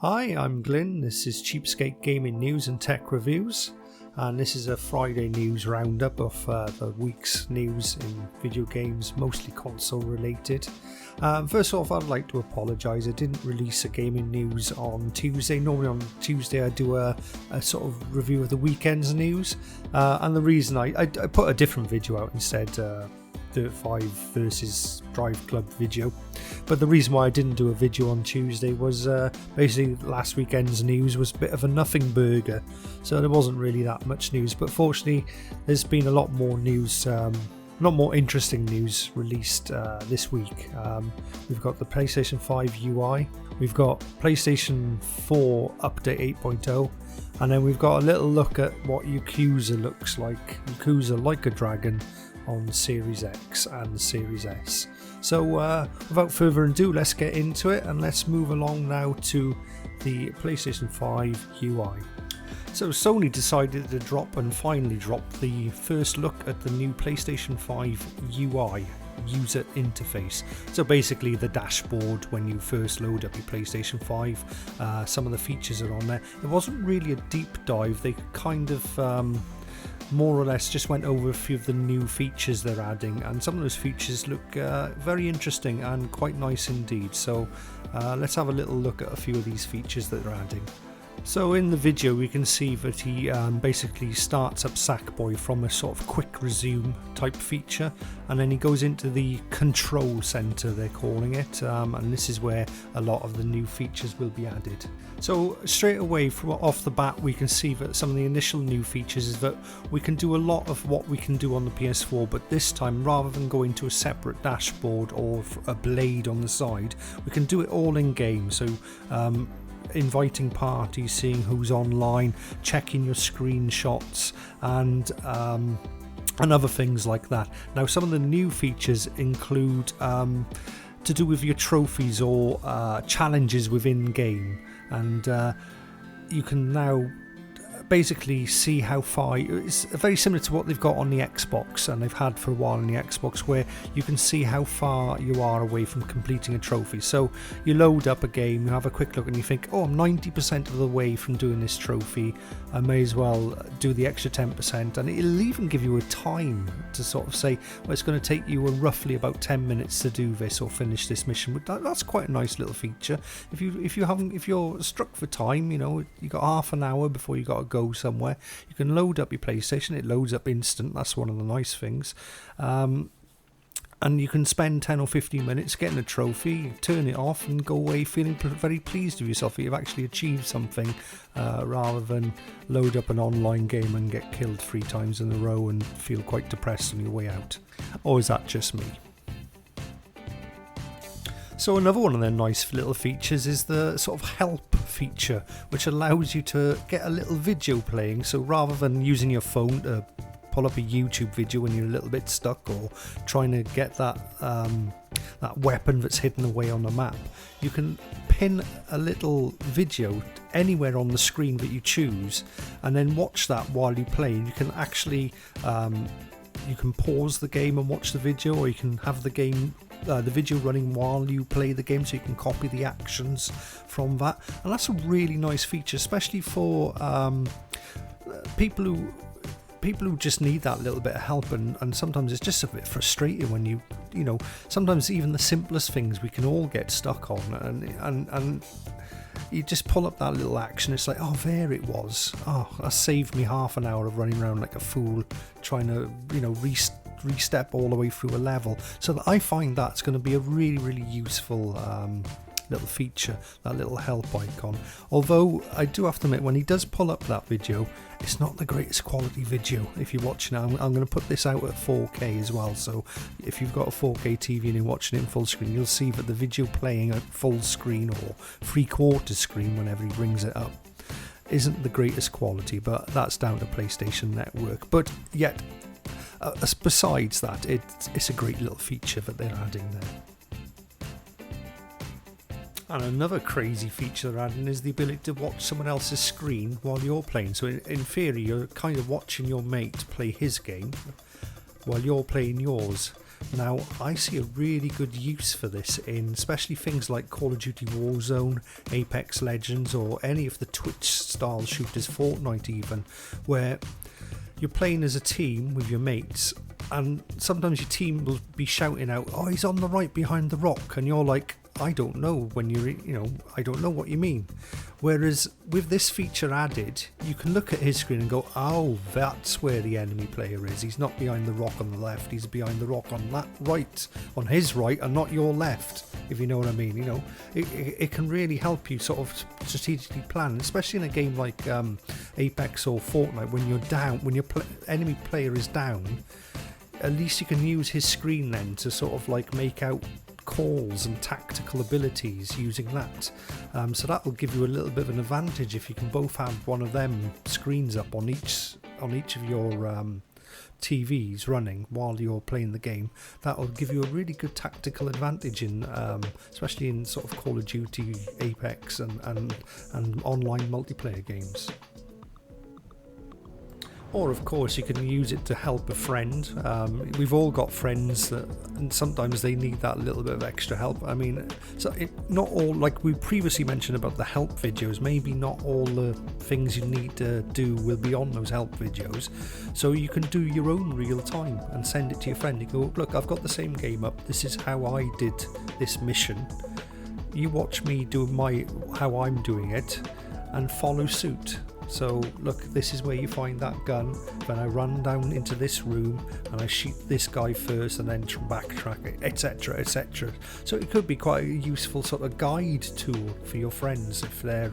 Hi, I'm Glyn. This is Cheapskate Gaming News and Tech Reviews, and this is a Friday news roundup of the week's news in video games, mostly console related. First off, I'd like to apologise. I didn't release a gaming news on Tuesday. Normally on Tuesday I do a sort of review of the weekend's news, and the reason I put a different video out instead, the 5 versus Drive Club video. But the reason why I didn't do a video on Tuesday was basically last weekend's news was a bit of a nothing burger, so there wasn't really that much news. But fortunately there's been a lot more news, a lot more interesting news released this week. We've got the PlayStation 5 UI, we've got PlayStation 4 Update 8.0, and then we've got a little look at what Yakuza looks like, Yakuza Like a Dragon, on Series X and Series S. So without further ado, let's get into it and let's move along now to the PlayStation 5 UI. So Sony decided to finally drop the first look at the new PlayStation 5 UI, User Interface. So basically the dashboard when you first load up your PlayStation 5, some of the features are on there. It wasn't really a deep dive, they kind of more or less just went over a few of the new features they're adding, and some of those features look very interesting and quite nice indeed. So let's have a little look at a few of these features that they're adding. So in the video we can see that he basically starts up Sackboy from a sort of quick resume type feature, and then he goes into the control center, they're calling it, and this is where a lot of the new features will be added. So straight away off the bat we can see that some of the initial new features is that we can do a lot of what we can do on the PS4, but this time rather than going to a separate dashboard or a blade on the side, we can do it all in game. So inviting parties, seeing who's online, checking your screenshots, and other things like that. Now some of the new features include to do with your trophies or challenges within game, and you can now basically see how far. It's very similar to what they've got on the Xbox, and they've had for a while on the Xbox, where you can see how far you are away from completing a trophy. So you load up a game, you have a quick look and you think, oh, I'm 90% of the way from doing this trophy, I may as well do the extra 10%, and it'll even give you a time to sort of say, well, it's going to take you roughly about 10 minutes to do this or finish this mission. That's quite a nice little feature. If you're struck for time, you know, you got half an hour before you got to go somewhere, you can load up your PlayStation. It loads up instant. That's one of the nice things. And you can spend 10 or 15 minutes getting a trophy, turn it off and go away feeling very pleased with yourself that you've actually achieved something, rather than load up an online game and get killed 3 times in a row and feel quite depressed on your way out. Or is that just me? So another one of their nice little features is the sort of help feature, which allows you to get a little video playing. So rather than using your phone to pull up a YouTube video when you're a little bit stuck or trying to get that weapon that's hidden away on the map, you can pin a little video anywhere on the screen that you choose and then watch that while you play. You can actually you can pause the game and watch the video, or you can have the video running while you play the game, so you can copy the actions from that. And that's a really nice feature, especially for people who just need that little bit of help, and sometimes it's just a bit frustrating when you know, sometimes even the simplest things we can all get stuck on, and you just pull up that little action, it's like, oh, there it was, oh, that saved me half an hour of running around like a fool trying to, you know, re-step all the way through a level. So I find that's going to be a really, really useful little feature, that little help icon. Although I do have to admit, when he does pull up that video, it's not the greatest quality video. If you're watching it, I'm going to put this out at 4K as well, so if you've got a 4K TV and you're watching it in full screen, you'll see that the video playing at full screen or 3/4 screen whenever he brings it up isn't the greatest quality, but that's down to PlayStation Network. But yet besides that, it's a great little feature that they're adding there. And another crazy feature they're adding is the ability to watch someone else's screen while you're playing. So in theory, you're kind of watching your mate play his game while you're playing yours. Now, I see a really good use for this in especially things like Call of Duty Warzone, Apex Legends, or any of the Twitch style shooters, Fortnite even, where you're playing as a team with your mates, and sometimes your team will be shouting out, "Oh, he's on the right behind the rock," and you're like, I don't know when I don't know what you mean. Whereas with this feature added, you can look at his screen and go, oh, that's where the enemy player is. He's not behind the rock on the left, he's behind the rock on that right, on his right, and not your left, if you know what I mean. You know, it can really help you sort of strategically plan, especially in a game like Apex or Fortnite, when you're down, when your enemy player is down. At least you can use his screen then to sort of like make out calls and tactical abilities using that, so that will give you a little bit of an advantage if you can both have one of them screens up on each of your TVs running while you're playing the game. That will give you a really good tactical advantage in especially in sort of Call of Duty, Apex and online multiplayer games. Or of course you can use it to help a friend. We've all got friends that, and sometimes they need that little bit of extra help. I mean, so not all, like we previously mentioned about the help videos, maybe not all the things you need to do will be on those help videos. So you can do your own real time and send it to your friend. You go, look, I've got the same game up. This is how I did this mission. You watch me do how I'm doing it and follow suit. So look, this is where you find that gun, then I run down into this room and I shoot this guy first and then backtrack it, etc, etc. So it could be quite a useful sort of guide tool for your friends if they're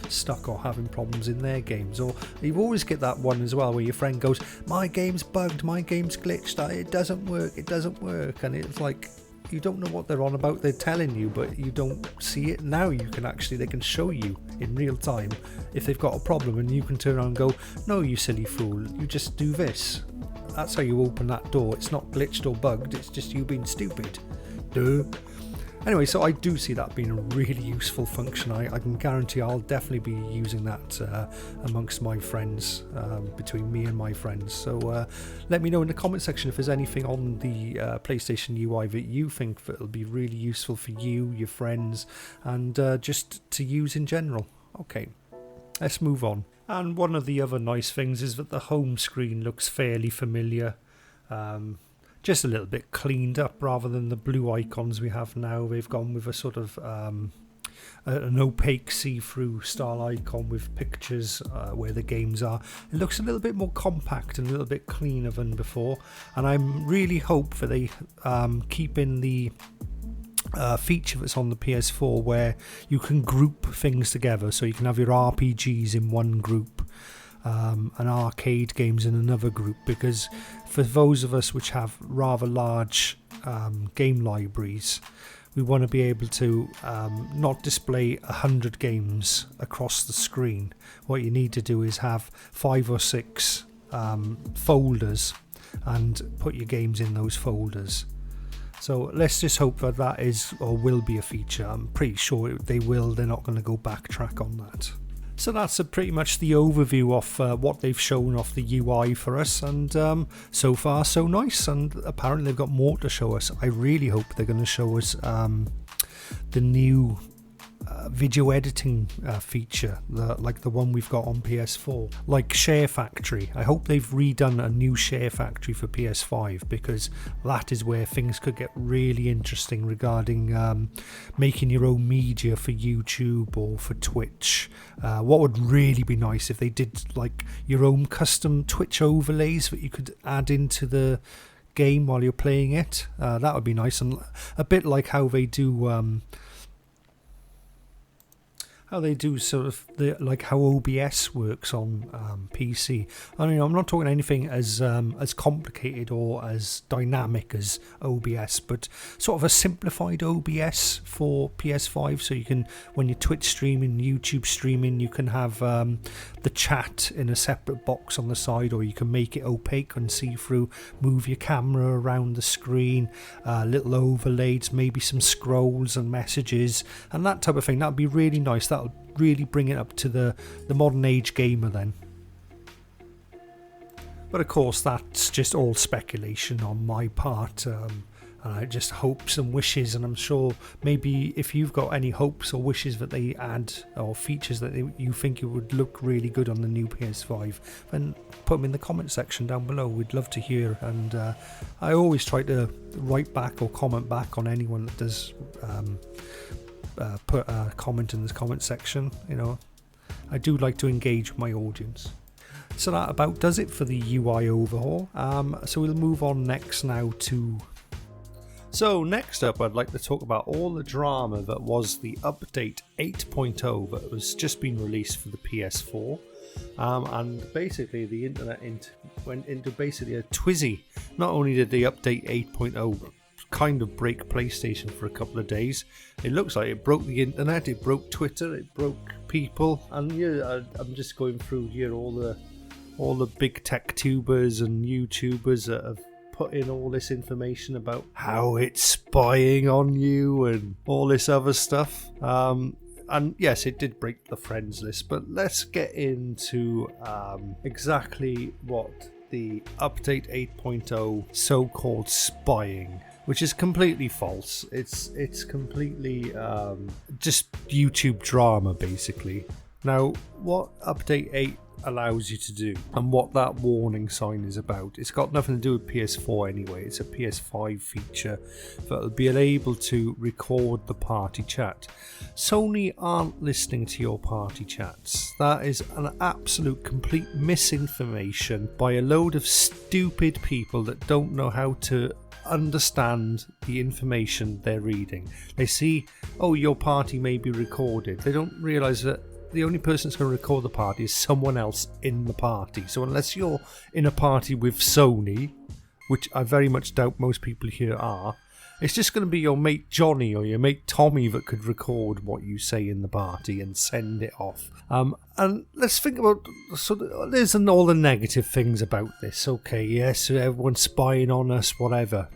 stuck or having problems in their games. Or you always get that one as well where your friend goes, my game's bugged, my game's glitched, it doesn't work, and it's like, you don't know what they're on about, they're telling you, but you don't see it. Now they can show you in real time if they've got a problem, and you can turn around and go, no, you silly fool, you just do this. That's how you open that door. It's not glitched or bugged, it's just you being stupid. Duh. Anyway, so I do see that being a really useful function. I can guarantee I'll definitely be using that amongst my friends, between me and my friends. So let me know in the comment section if there's anything on the PlayStation UI that you think that will be really useful for you, your friends, and just to use in general. Okay, let's move on. And one of the other nice things is that the home screen looks fairly familiar. Just a little bit cleaned up rather than the blue icons we have now. They've gone with a sort of an opaque see-through style icon with pictures where the games are. It looks a little bit more compact and a little bit cleaner than before, and I really hope that they keep in the feature that's on the PS4 where you can group things together, so you can have your RPGs in one group and arcade games in another group, because for those of us which have rather large game libraries, we want to be able to not display 100 games across the screen. What you need to do is have 5 or 6 folders and put your games in those folders. So let's just hope that that is or will be a feature. I'm pretty sure they will. They're not going to go backtrack on that. So that's pretty much the overview of what they've shown off the UI for us, and so far so nice, and apparently they've got more to show us. I really hope they're going to show us the new video editing feature, like the one we've got on PS4, like Share Factory. I hope they've redone a new Share Factory for PS5, because that is where things could get really interesting regarding making your own media for YouTube or for Twitch. What would really be nice if they did like your own custom Twitch overlays that you could add into the game while you're playing it. That would be nice, and a bit like how they do sort of like how OBS works on PC. I mean, I'm not talking anything as complicated or as dynamic as OBS, but sort of a simplified OBS for PS5. So you can, when you're Twitch streaming, YouTube streaming, you can have the chat in a separate box on the side, or you can make it opaque and see through, move your camera around the screen, little overlays, maybe some scrolls and messages and that type of thing. That'd be really nice. That'll really bring it up to the modern age gamer then. But of course, that's just all speculation on my part. Just hopes and wishes, and I'm sure maybe if you've got any hopes or wishes that they add or features that you think it would look really good on the new PS5, then put them in the comment section down below. We'd love to hear, and I always try to write back or comment back on anyone that does put a comment in the comment section. You know, I do like to engage with my audience. So that about does it for the UI overhaul. So we'll move on next now to... So next up, I'd like to talk about all the drama that was the update 8.0 that was just been released for the PS4. And basically the internet went into basically a twizzy. Not only did the update 8.0 kind of break PlayStation for a couple of days, it looks like it broke the internet, it broke Twitter, it broke people. And yeah, I'm just going through here all the big tech tubers and YouTubers that have put in all this information about how it's spying on you and all this other stuff. And yes, it did break the friends list, but let's get into exactly what the update 8.0 so-called spying, which is completely false. It's completely just YouTube drama, basically. Now, what update 8 allows you to do and what that warning sign is about, it's got nothing to do with PS4 anyway. It's a PS5 feature that will be able to record the party chat. Sony aren't listening to your party chats. That is an absolute complete misinformation by a load of stupid people that don't know how to understand the information they're reading. They see, oh, your party may be recorded. They don't realise that the only person that's going to record the party is someone else in the party. So unless you're in a party with Sony, which I very much doubt most people here are, it's just going to be your mate Johnny or your mate Tommy that could record what you say in the party and send it off. And let's think about, so there's all the negative things about this. Okay, yes, everyone's spying on us, whatever.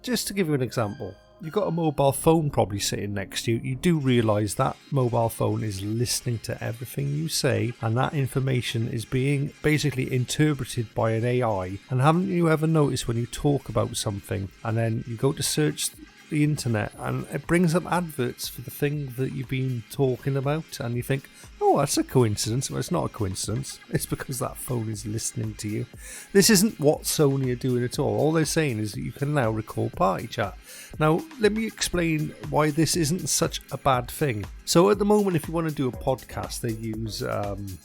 Just to give you an example, you've got a mobile phone probably sitting next to you. You do realise that mobile phone is listening to everything you say, and that information is being basically interpreted by an AI. And haven't you ever noticed when you talk about something and then you go to search the internet and it brings up adverts for the thing that you've been talking about, and you think, oh, that's a coincidence. Well, it's not a coincidence. It's because that phone is listening to you. This isn't what Sony are doing at all. All they're saying is that you can now record party chat. Now, let me explain why this isn't such a bad thing. So at the moment, if you want to do a podcast,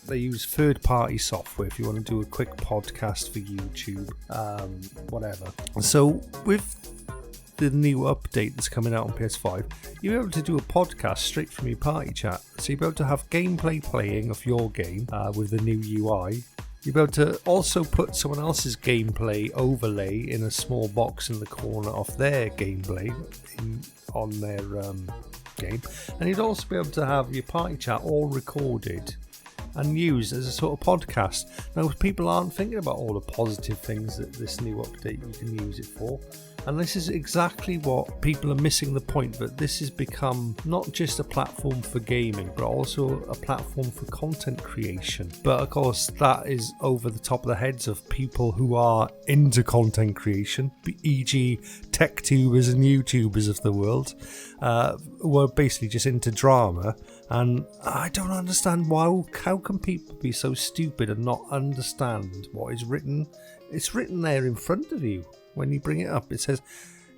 they use third-party software. If you want to do a quick podcast for YouTube, whatever. So with the new update that's coming out on PS5, you'll be able to do a podcast straight from your party chat. So you'll be able to have gameplay playing of your game with the new UI. You'll be able to also put someone else's gameplay overlay in a small box in the corner of their gameplay on their game. And you'd also be able to have your party chat all recorded and used as a sort of podcast. Now, people aren't thinking about all the positive things that this new update you can use it for. And this is exactly what people are missing the point, that this has become not just a platform for gaming, but also a platform for content creation. But of course, that is over the top of the heads of people who are into content creation, e.g. tech tubers and YouTubers of the world, who are basically just into drama. And I don't understand how can people be so stupid and not understand what is written? It's written there in front of you. When you bring it up, it says,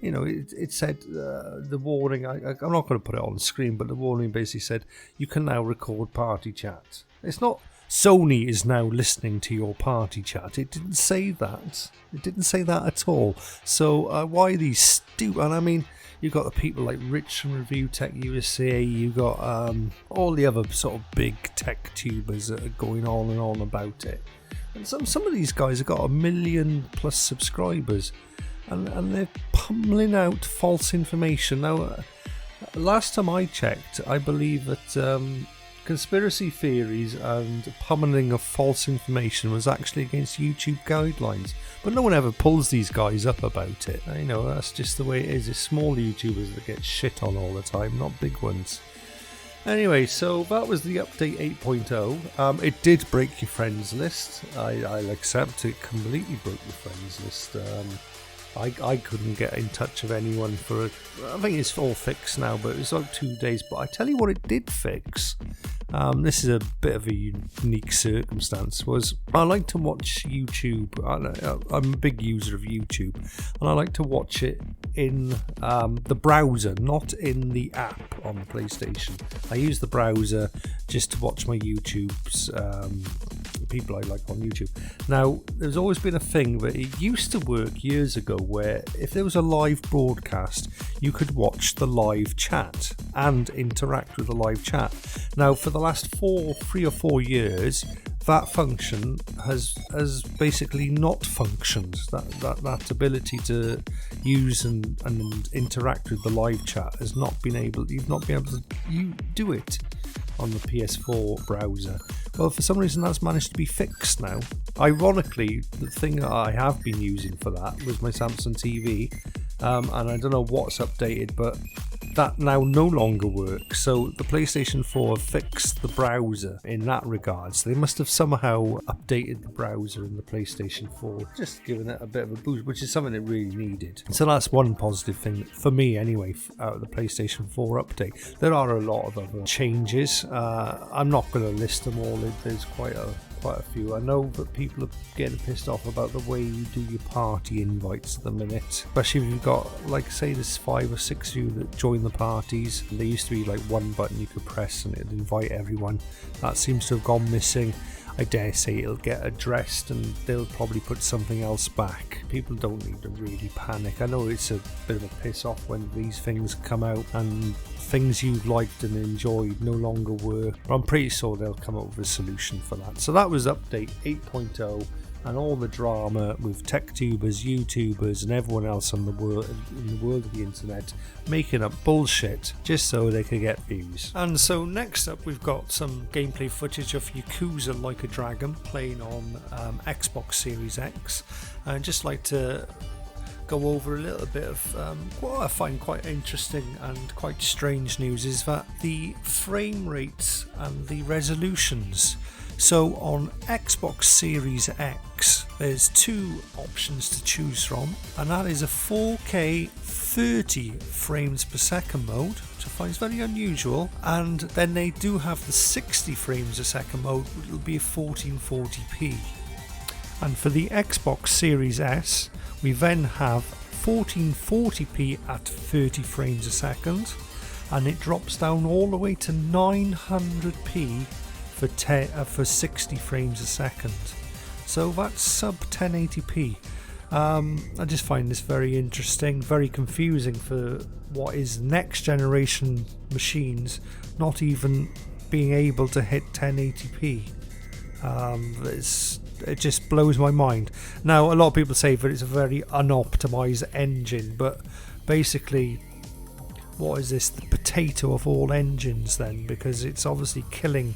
you know, it said the warning. I'm not going to put it on the screen, but the warning basically said you can now record party chat. It's not Sony is now listening to your party chat. It didn't say that. It didn't say that at all. So why these stupid? And I mean, you've got the people like Rich from Review Tech USA. You've got all the other sort of big tech tubers that are going on and on about it. And some of these guys have got 1 million plus subscribers. And they're pummeling out false information. Now, last time I checked, I believe that conspiracy theories and pummeling of false information was actually against YouTube guidelines. But no one ever pulls these guys up about it. You know, that's just the way it is. It's small YouTubers that get shit on all the time, not big ones. Anyway, so that was the update 8.0. It did break your friends list. I'll accept it completely broke your friends list. I couldn't get in touch with anyone for it. I think it's all fixed now, but it was like 2 days. But I tell you what it did fix. This is a bit of a unique circumstance. Was I like to watch YouTube. I'm a big user of YouTube, and I like to watch it in the browser, not in the app on the PlayStation. I use the browser just to watch my YouTubes. People I like on YouTube. Now, there's always been a thing that it used to work years ago where if there was a live broadcast, you could watch the live chat and interact with the live chat. Now, for the last 3 or 4 years, that function has basically not functioned. That ability to use and interact with the live chat has not been able. You've not been able to do it on the PS4 browser. Well, for some reason that's managed to be fixed now. Ironically, the thing that I have been using for that was my Samsung TV, and I don't know what's updated, but that now no longer works. So the PlayStation 4 have fixed the browser in that regard. So they must have somehow updated the browser in the PlayStation 4, just giving it a bit of a boost, which is something it really needed. So that's one positive thing for me anyway out of the PlayStation 4 update. There are a lot of other changes. I'm not going to list them all. There's quite a few. I know that people are getting pissed off about the way you do your party invites at the minute, especially if you've got, like, say there's 5 or 6 of you that join the parties. There used to be like one button you could press and it'd invite everyone. That seems to have gone missing. I dare say it'll get addressed and they'll probably put something else back. People don't need to really panic. I know it's a bit of a piss off when these things come out and things you've liked and enjoyed no longer work. But I'm pretty sure they'll come up with a solution for that. So that was update 8.0, and all the drama with TechTubers, YouTubers, and everyone else in the world of the internet making up bullshit just so they could get views. And so next up, we've got some gameplay footage of Yakuza Like a Dragon playing on Xbox Series X, and just like to go over a little bit of what I find quite interesting and quite strange news is that the frame rates and the resolutions. So on Xbox Series X, there's 2 options to choose from, and that is a 4K 30 frames per second mode, which I find is very unusual, and then they do have the 60 frames a second mode, which will be a 1440p. And for the Xbox Series S, we then have 1440p at 30 frames a second, and it drops down all the way to 900p for 60 frames a second. So that's sub 1080p. I just find this very interesting, very confusing for what is next generation machines not even being able to hit 1080p. It just blows my mind. Now, a lot of people say that it's a very unoptimized engine, but basically, what is this? The potato of all engines then, because it's obviously killing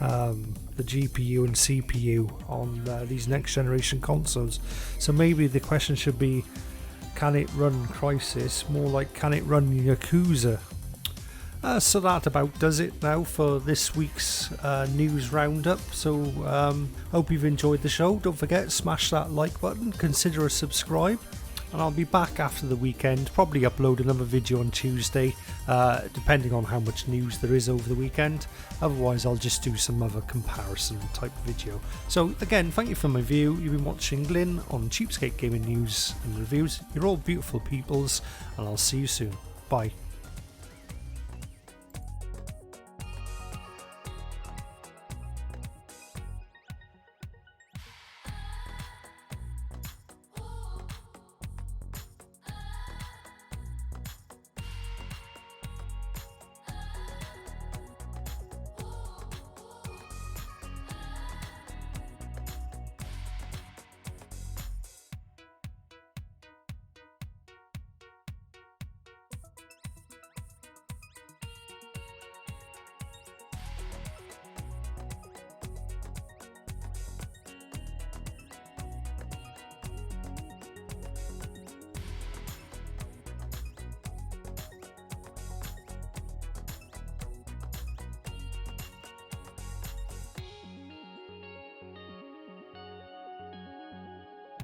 the GPU and CPU on these next generation consoles. So maybe the question should be, can it run Crysis? More like, can it run Yakuza? So that about does it now for this week's news roundup. So hope you've enjoyed the show. Don't forget, smash that like button, consider a subscribe, and I'll be back after the weekend, probably upload another video on Tuesday, depending on how much news there is over the weekend. Otherwise I'll just do some other comparison type video. So again, thank you for my view. You've been watching Glyn on Cheapskate Gaming News and Reviews. You're all beautiful peoples, and I'll see you soon. Bye.